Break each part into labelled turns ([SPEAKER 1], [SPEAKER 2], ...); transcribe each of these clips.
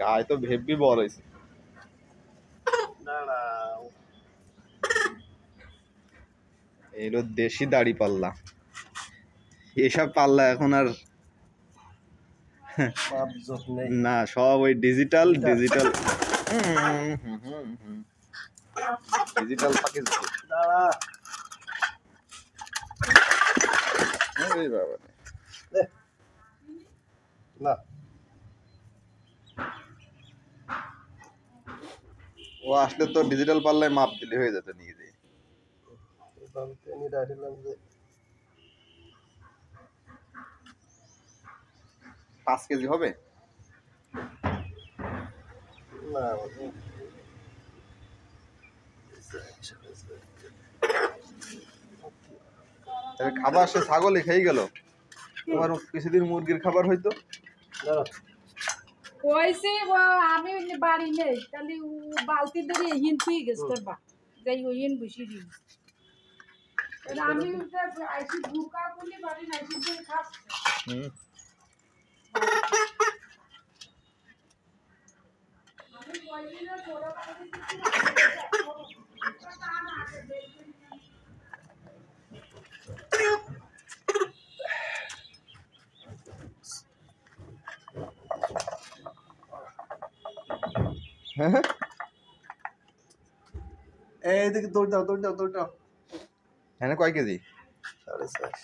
[SPEAKER 1] গায়ে তো ভেববি বড় হয়েছে। এলো দেশি দাড়ি পাল্লা। এসব পাল্লা এখন আর না, সব ওই ডিজিটাল ডিজিটাল ডিজিটাল পাকিজ। না ও আসলে তো ডিজিটাল পাল্লায় মাপ দিলে হয়ে যেত নিজে। 5 কেজি হবে না? খাবার সে ছাগলই খেয়ে গেল। তোমার কিছুদিন মুরগির খাবার হইতো।
[SPEAKER 2] কইছে আমি বাড়ি নেই, তাহলে বালতি ধরে হিন তুই গেছ করবা যাই ওইন বসি দি। আমি আইসি ভুকা করলে বাড়ি নাইসি দিয়ে খাচ্ছে। আমি কইছি না ছোড়া
[SPEAKER 1] এইদিকে দৌড় দাও দৌড় দাও দৌড় দাও। হ্যাঁ কয় কেজি? 4.5।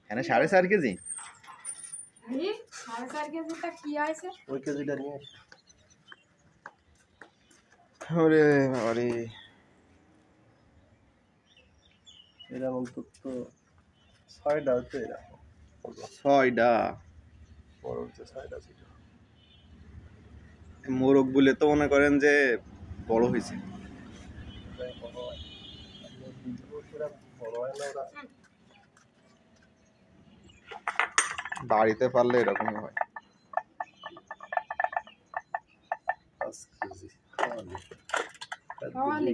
[SPEAKER 1] হ্যাঁ 4.5 কেজি।
[SPEAKER 2] 4.5 কেজিটা কি আছে?
[SPEAKER 1] ওই কেজিটা নিয়ে ওরে বাবারে, এরকম তো 6টা হচ্ছে। এরকম 6টা বড় হচ্ছে। 6টা ছিল মোরগ বলে তো মনে করেন যে বড় হয়েছে। বাড়িতে পারলে এরকমই হয়।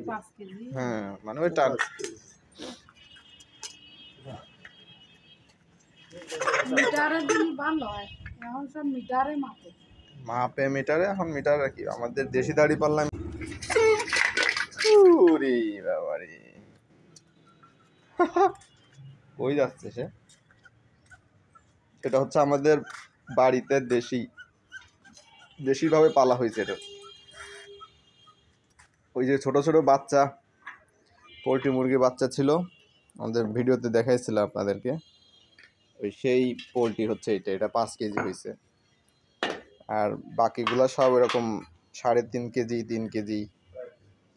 [SPEAKER 2] 5 কেজি।
[SPEAKER 1] হ্যাঁ মানে ওই টান
[SPEAKER 2] মিটারের দিন ভালো হয়, এখন সব মিটারে মাপে।
[SPEAKER 1] মাপে মিটারে, এখন মিটার কি আমাদের দেশি দাড়ি পাল্লাম। ওরে বাবারে, কই যাচ্ছে সে? এটা হচ্ছে আমাদের বাড়িতে দেশি ভাবে পালা হয়েছে এটা। ওই যে ছোট ছোট বাচ্চা পোল্ট্রি মুরগির বাচ্চা ছিল, আমাদের ভিডিওতে দেখাইছিলাম আপনাদেরকে। ওই সেই পোল্ট্রি হচ্ছে এটা 5 কেজি হয়েছে। আর বাকিগুলো সব এরকম 3.5 কেজি, 3 কেজি,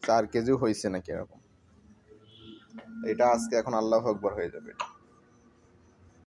[SPEAKER 1] 4 কেজিও হয়েছে নাকি এরকম। এটা আজকে এখন আল্লাহু আকবার হয়ে যাবে।